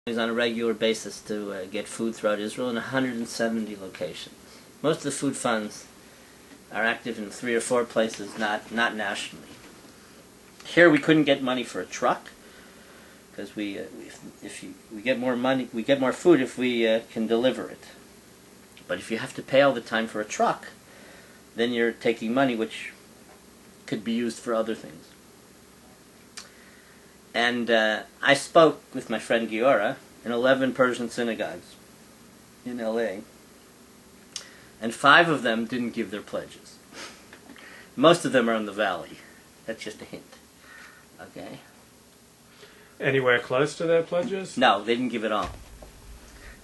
on a regular basis to get food throughout Israel in 170 locations. Most of the food funds are active in 3 or 4 places, not nationally. Here we couldn't get money for a truck because we get more money, we get more food if we can deliver it. But if you have to pay all the time for a truck, then you're taking money which could be used for other things. And I spoke with my friend Giora in 11 Persian synagogues in LA, and 5 of them didn't give their pledges. Most of them are in the valley. That's just a hint. Okay? Anywhere close to their pledges? No, they didn't give it all.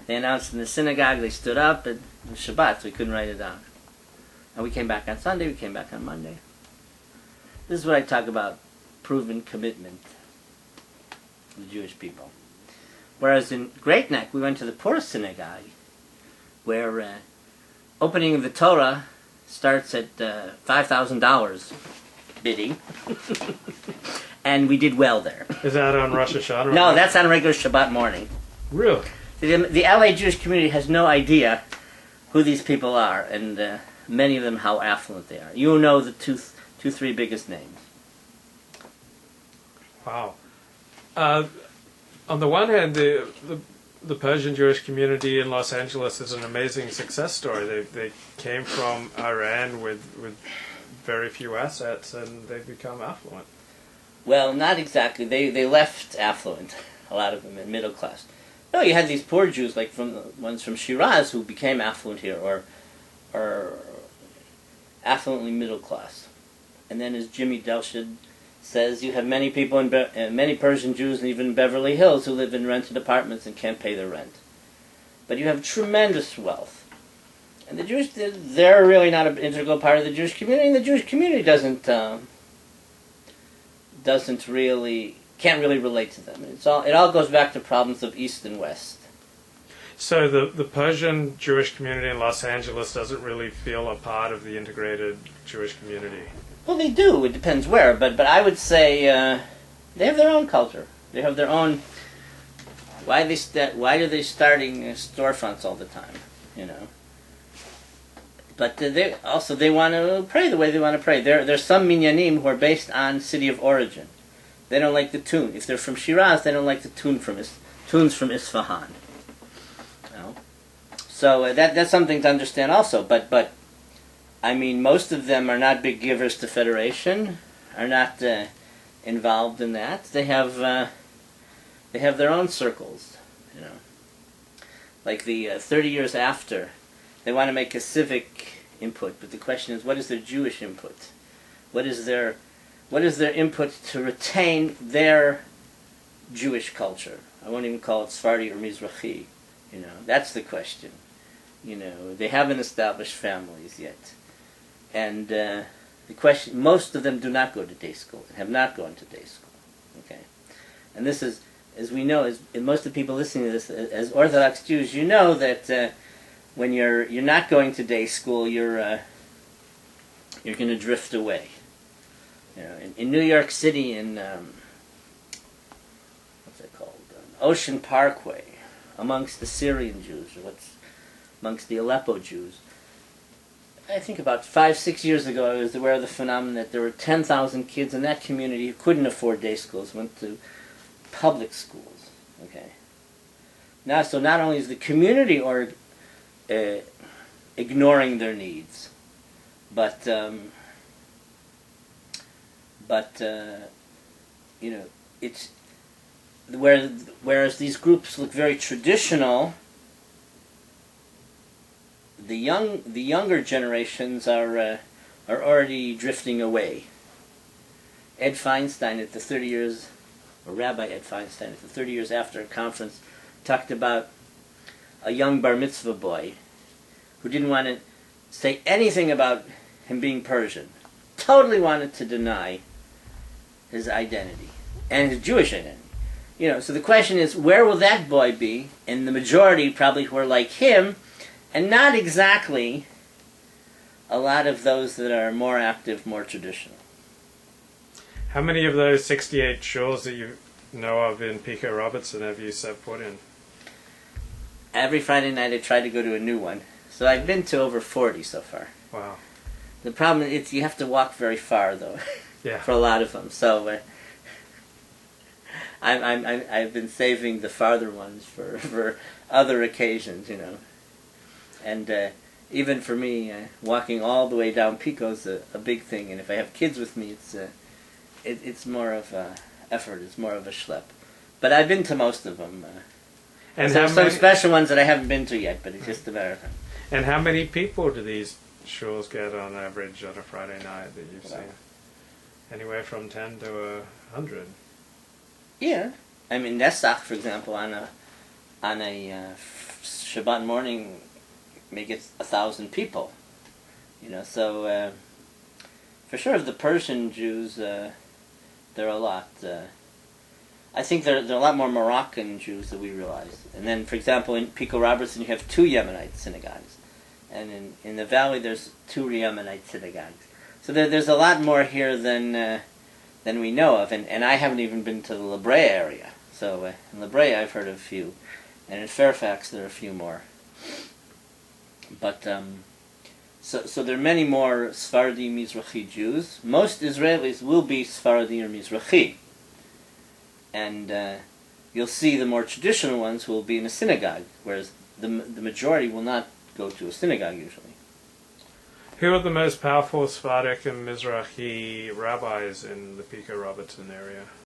They announced in the synagogue, they stood up, and it was Shabbat, so we couldn't write it down. And we came back on Sunday, we came back on Monday. This is what I talk about, proven commitment to the Jewish people. Whereas in Great Neck, we went to the poor synagogue, where opening of the Torah starts at $5,000 bidding, and we did well there. Is that on Rosh Hashanah? No, that's on regular Shabbat morning. Really? The LA Jewish community has no idea who these people are, and many of them how affluent they are. You know the two, 3 biggest names. Wow. On the one hand, the Persian Jewish community in Los Angeles is an amazing success story. They came from Iran with very few assets, and they've become affluent. Well, not exactly. They left affluent, a lot of them, in middle class. No, you had these poor Jews, like from the ones from Shiraz, who became affluent here, or affluently middle class. And then, as Jimmy Delshid says, you have many people many Persian Jews, and even in Beverly Hills, who live in rented apartments and can't pay their rent. But you have tremendous wealth, and the Jews, they're really not an integral part of the Jewish community. And the Jewish community can't really relate to them. It all goes back to problems of East and West. So the Persian Jewish community in Los Angeles doesn't really feel a part of the integrated Jewish community. Well, they do. It depends where, but I would say they have their own culture. They have their own. Why are they starting storefronts all the time? You know. But they want to pray the way they want to pray. There's some minyanim who are based on city of origin. They don't like the tune. If they're from Shiraz, they don't like the tunes from Isfahan. You know? So that's something to understand also. But I mean, most of them are not big givers to Federation, are not involved in that. They have their own circles, you know. Like the 30 years after, they want to make a civic input, but the question is, what is their Jewish input? What is their input to retain their Jewish culture? I won't even call it Sephardi or Mizrahi. You know, that's the question. You know, they haven't established families yet. And the question, most of them do not go to day school, and have not gone to day school. Okay? And this is, as we know, and most of the people listening to this, as Orthodox Jews, you know that when you're not going to day school, you're going to drift away. You know, in New York City, in what's it called, Ocean Parkway, amongst the Syrian Jews, or amongst the Aleppo Jews. I think about 5-6 years ago, I was aware of the phenomenon that there were 10,000 kids in that community who couldn't afford day schools, went to public schools. Okay. Now, so not only is the community ignoring their needs, but you know, it's whereas these groups look very traditional. The younger generations are already drifting away. Ed Feinstein at the 30 years, or Rabbi Ed Feinstein at the 30 years after a conference, talked about a young bar mitzvah boy who didn't want to say anything about him being Persian. Totally wanted to deny his identity and his Jewish identity. You know, so the question is, where will that boy be? And the majority probably who are like him, and not exactly a lot of those that are more active, more traditional. How many of those 68 shuls that you know of in Pico Robertson have you set foot in? every Friday night I try to go to a new one. So I've been to over 40 so far. Wow. The problem is you have to walk very far, though, Yeah. for a lot of them. So I've been saving the farther ones for other occasions, you know. And even for me, walking all the way down Pico's a big thing. And if I have kids with me, it's more of a effort. It's more of a schlep. But I've been to most of them. And There's some special ones that I haven't been to yet, but it's just a matter of time. And how many people do these shuls get on average on a Friday night that you've seen? Anywhere from 10 to 100. Yeah, I mean Nessach, for example, on a Shabbat morning, may get 1,000 people. You know, so for sure, the Persian Jews, there are a lot. I think there are a lot more Moroccan Jews than we realize. And then, for example, in Pico Robertson, you have 2 Yemenite synagogues, and in the valley, there's 2 Yemenite synagogues. So there's a lot more here than we know of, and I haven't even been to the La Brea area. So in La Brea, I've heard of a few, and in Fairfax, there are a few more. But so there are many more Sephardi Mizrahi Jews. Most Israelis will be Sephardi or Mizrahi, and you'll see the more traditional ones who will be in a synagogue, whereas the majority will not go to a synagogue usually. Who are the most powerful Sephardic and Mizrahi rabbis in the Pico Robertson area?